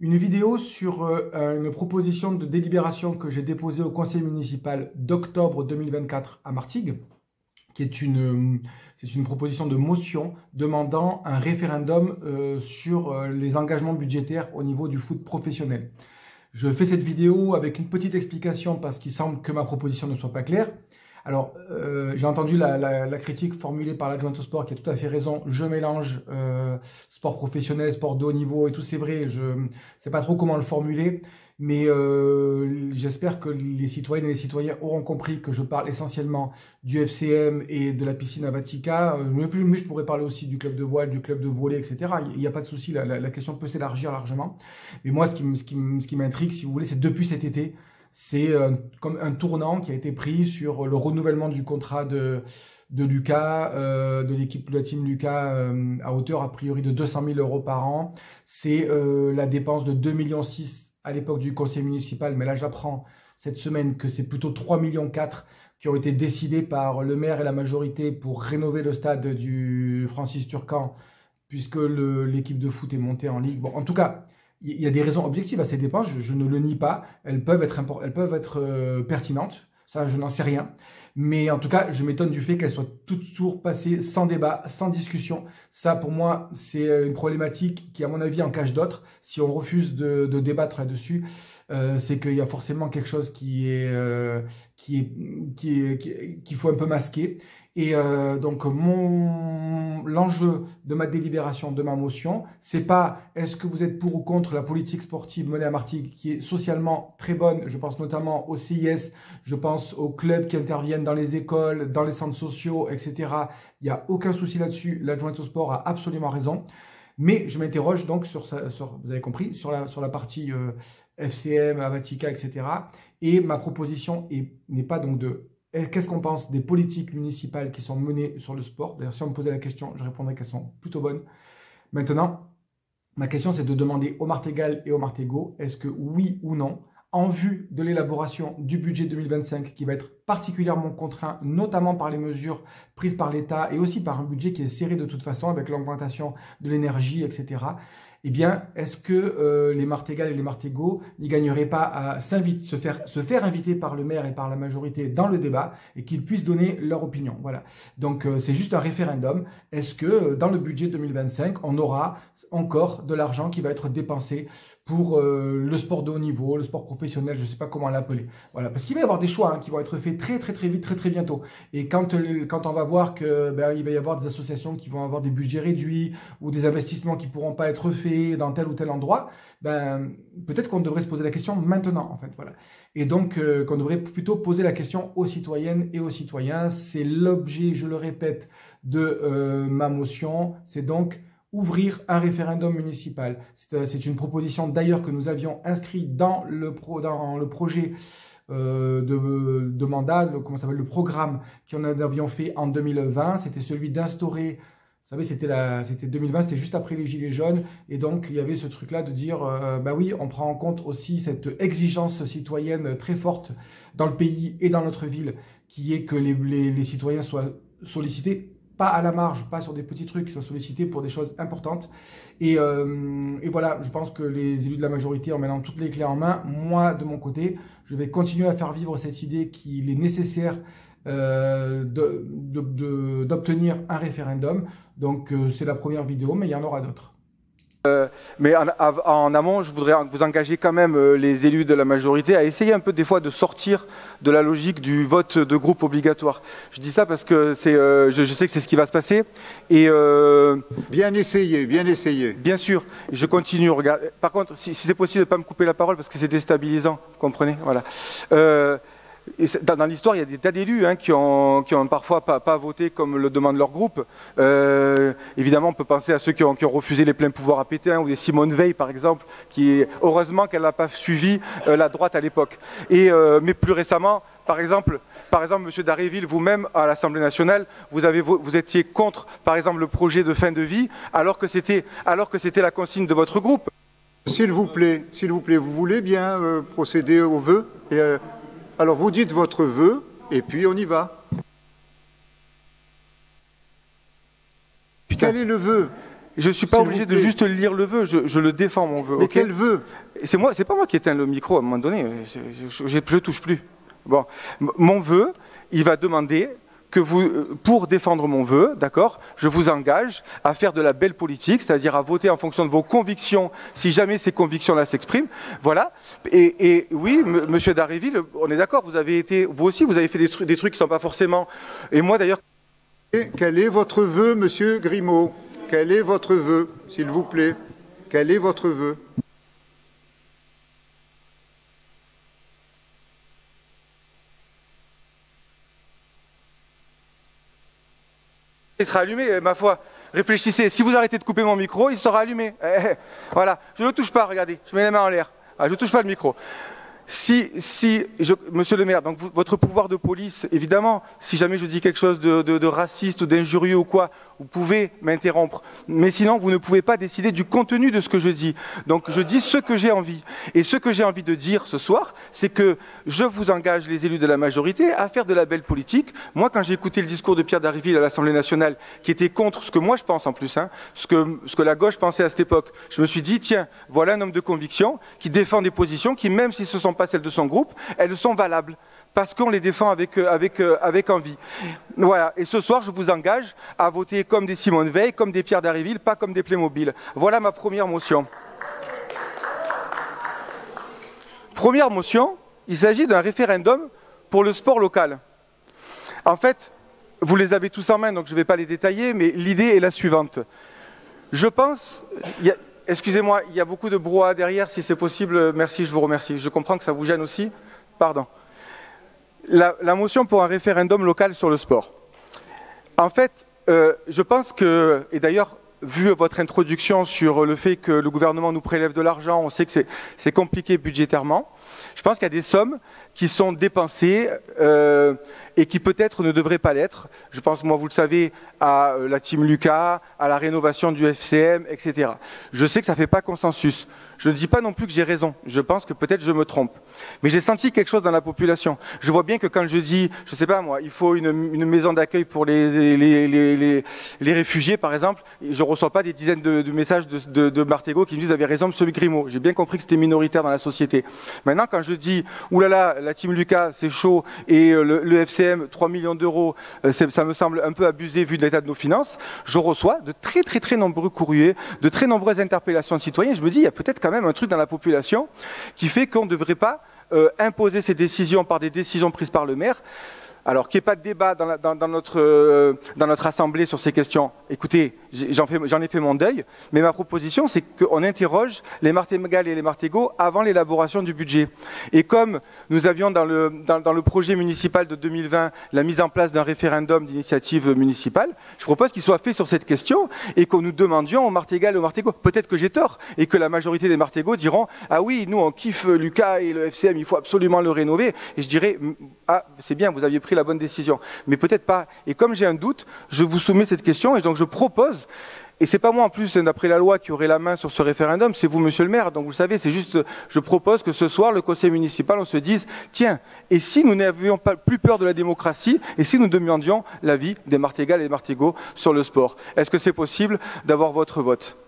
une vidéo sur une proposition de délibération que j'ai déposée au conseil municipal d'octobre 2024 à Martigues, qui est c'est une proposition de motion demandant un référendum sur les engagements budgétaires au niveau du foot professionnel. Je fais cette vidéo avec une petite explication parce qu'il semble que ma proposition ne soit pas claire. Alors, j'ai entendu la critique formulée par l'adjointe au sport qui a tout à fait raison. Je mélange sport professionnel, sport de haut niveau et tout, c'est vrai. Je ne sais pas trop comment le formuler, mais j'espère que les citoyennes et les citoyens auront compris que je parle essentiellement du FCM et de la piscine à Vatica. Mais je pourrais parler aussi du club de voile, du club de volley, etc. Il n'y a pas de souci, la question peut s'élargir largement. Mais moi, ce qui m'intrigue, si vous voulez, c'est depuis cet été. C'est comme un tournant qui a été pris sur le renouvellement du contrat de Lucas, de l'équipe de la team Lucas, à hauteur a priori de 200 000 € par an. C'est la dépense de 2,6 millions à l'époque du conseil municipal, mais là j'apprends cette semaine que c'est plutôt 3,4 millions qui ont été décidés par le maire et la majorité pour rénover le stade du Francis Turcan, puisque l'équipe de foot est montée en Ligue. Bon, en tout cas, il y a des raisons objectives à ces dépenses, je ne le nie pas, elles peuvent être pertinentes, ça je n'en sais rien, mais en tout cas je m'étonne du fait qu'elles soient toutes toujours passées sans débat, sans discussion. Ça pour moi c'est une problématique qui à mon avis en cache d'autres. Si on refuse de débattre là-dessus, c'est qu'il y a forcément quelque chose qu'il faut un peu masquer. Et donc l'enjeu de ma délibération, de ma motion, c'est pas est-ce que vous êtes pour ou contre la politique sportive menée à Martigues, qui est socialement très bonne. Je pense notamment au CIS, je pense aux clubs qui interviennent dans les écoles, dans les centres sociaux, etc. Il n'y a aucun souci là-dessus. L'adjointe au sport a absolument raison. Mais je m'interroge donc vous avez compris, sur la partie FCM, Avatica, etc. Et ma proposition n'est pas donc de qu'est-ce qu'on pense des politiques municipales qui sont menées sur le sport. D'ailleurs, si on me posait la question, je répondrais qu'elles sont plutôt bonnes. Maintenant, ma question, c'est de demander aux Martégal et aux Martégots, est-ce que oui ou non, en vue de l'élaboration du budget 2025, qui va être particulièrement contraint, notamment par les mesures prises par l'État et aussi par un budget qui est serré de toute façon avec l'augmentation de l'énergie, etc., eh bien, est-ce que les Martégal et les Martégots n'y gagneraient pas à se faire inviter par le maire et par la majorité dans le débat et qu'ils puissent donner leur opinion? Voilà. Donc, c'est juste un référendum. Est-ce que dans le budget 2025, on aura encore de l'argent qui va être dépensé pour le sport de haut niveau, le sport professionnel, je ne sais pas comment l'appeler. Voilà, parce qu'il va y avoir des choix qui vont être faits très vite, très bientôt. Et quand on va voir que il va y avoir des associations qui vont avoir des budgets réduits ou des investissements qui pourront pas être faits dans tel ou tel endroit, peut-être qu'on devrait se poser la question maintenant, en fait. Voilà. Et donc, qu'on devrait plutôt poser la question aux citoyennes et aux citoyens. C'est l'objet, je le répète, de ma motion. C'est donc ouvrir un référendum municipal. C'est une proposition d'ailleurs que nous avions inscrite dans le projet de mandat, le programme qu'on avions fait en 2020. C'était celui d'instaurer, vous savez, c'était 2020, c'était juste après les Gilets jaunes. Et donc, il y avait ce truc-là de dire, oui, on prend en compte aussi cette exigence citoyenne très forte dans le pays et dans notre ville, qui est que les citoyens soient sollicités, pas à la marge, pas sur des petits trucs qui sont sollicités pour des choses importantes. Et voilà, je pense que les élus de la majorité, en mettant toutes les clés en main, moi, de mon côté, je vais continuer à faire vivre cette idée qu'il est nécessaire d'obtenir un référendum. Donc, c'est la première vidéo, mais il y en aura d'autres. Mais en amont, je voudrais vous engager quand même les élus de la majorité à essayer un peu des fois de sortir de la logique du vote de groupe obligatoire. Je dis ça parce que je sais que c'est ce qui va se passer. Et bien essayé, bien essayé. Bien sûr, je continue. Regarde. Par contre, si c'est possible de ne pas me couper la parole parce que c'est déstabilisant, vous comprenez, voilà. Dans l'histoire, il y a des tas d'élus qui ont parfois pas voté comme le demande leur groupe. Évidemment, on peut penser à ceux qui ont refusé les pleins pouvoirs à Pétain, ou des Simone Veil, par exemple, heureusement qu'elle n'a pas suivi la droite à l'époque. Mais plus récemment, par exemple, M. Daréville, vous-même, à l'Assemblée nationale, vous étiez contre, par exemple, le projet de fin de vie, alors que c'était la consigne de votre groupe. S'il vous plaît, vous voulez bien procéder au vœu alors vous dites votre vœu, et puis on y va. Quel est le vœu? Je ne suis pas obligé de juste lire le vœu, je le défends, mon vœu. Mais Okay, quel vœu? c'est pas moi qui éteins le micro à un moment donné, je touche plus. Bon, mon vœu, il va demander que vous, pour défendre mon vœu, d'accord, je vous engage à faire de la belle politique, c'est-à-dire à voter en fonction de vos convictions, si jamais ces convictions-là s'expriment. Voilà. Et oui, Monsieur Dharréville, on est d'accord, vous aussi, vous avez fait des trucs qui ne sont pas forcément. Et moi d'ailleurs. Quel est votre vœu, Monsieur Grimaud? Quel est votre vœu, s'il vous plaît? Quel est votre vœu? Il sera allumé, ma foi. Réfléchissez. Si vous arrêtez de couper mon micro, il sera allumé. Voilà. Je ne le touche pas, regardez. Je mets les mains en l'air. Je ne touche pas le micro. Monsieur le maire, donc votre pouvoir de police, évidemment, si jamais je dis quelque chose de raciste ou d'injurieux ou quoi, vous pouvez m'interrompre. Mais sinon, vous ne pouvez pas décider du contenu de ce que je dis. Donc, je dis ce que j'ai envie. Et ce que j'ai envie de dire ce soir, c'est que je vous engage, les élus de la majorité, à faire de la belle politique. Moi, quand j'ai écouté le discours de Pierre Dharréville à l'Assemblée nationale, qui était contre ce que moi je pense en plus, ce que la gauche pensait à cette époque, je me suis dit, tiens, voilà un homme de conviction qui défend des positions qui, même si ce ne sont pas celles de son groupe, elles sont valables. Parce qu'on les défend avec envie. Voilà. Et ce soir, je vous engage à voter comme des Simone Veil, comme des Pierre Dharréville, pas comme des Playmobil. Voilà ma première motion. Première motion, il s'agit d'un référendum pour le sport local. En fait, vous les avez tous en main, donc je ne vais pas les détailler, mais l'idée est la suivante. Je pense... Excusez-moi, il y a beaucoup de brouhaha derrière, si c'est possible, merci, je vous remercie. Je comprends que ça vous gêne aussi. Pardon. La motion pour un référendum local sur le sport. En fait, je pense que, et d'ailleurs, vu votre introduction sur le fait que le gouvernement nous prélève de l'argent, on sait que c'est compliqué budgétairement. Je pense qu'il y a des sommes qui sont dépensées et qui peut-être ne devraient pas l'être. Je pense, moi, vous le savez, à la Team Lucas, à la rénovation du FCM, etc. Je sais que ça ne fait pas consensus. Je ne dis pas non plus que j'ai raison. Je pense que peut-être je me trompe. Mais j'ai senti quelque chose dans la population. Je vois bien que quand je dis, je ne sais pas moi, il faut une maison d'accueil pour les réfugiés, par exemple, je ne reçois pas des dizaines de messages de Martégo qui me disent « Vous avez raison, monsieur Grimaud ». J'ai bien compris que c'était minoritaire dans la société. Maintenant, quand je dis « Ouh là là, la Team Lucas, c'est chaud, et le FCM, 3 millions d'euros, ça me semble un peu abusé vu de l'état de nos finances », je reçois de très très très nombreux courriers, de très nombreuses interpellations de citoyens. Je me dis, il y a peut-être quand même un truc dans la population qui fait qu'on ne devrait pas imposer ces décisions par des décisions prises par le maire. Alors, qu'il n'y ait pas de débat dans notre assemblée sur ces questions, écoutez, j'en ai fait mon deuil, mais ma proposition, c'est qu'on interroge les Martégal et les Martégo avant l'élaboration du budget. Et comme nous avions dans le projet municipal de 2020 la mise en place d'un référendum d'initiative municipale, je propose qu'il soit fait sur cette question et que nous demandions aux Martégal et aux Martégo. Peut-être que j'ai tort et que la majorité des Martégo diront « Ah oui, nous on kiffe Lucas et le FCM, il faut absolument le rénover ». Et je dirais « Ah, c'est bien, vous aviez pris la bonne décision. Mais peut-être pas. Et comme j'ai un doute, je vous soumets cette question et donc je propose, et c'est pas moi en plus, d'après la loi, qui aurait la main sur ce référendum, c'est vous, monsieur le maire. Donc vous le savez, c'est juste, je propose que ce soir, le conseil municipal, on se dise, tiens, et si nous n'avions pas plus peur de la démocratie, et si nous demandions l'avis des Martégal et des Martégo sur le sport? Est-ce que c'est possible d'avoir votre vote?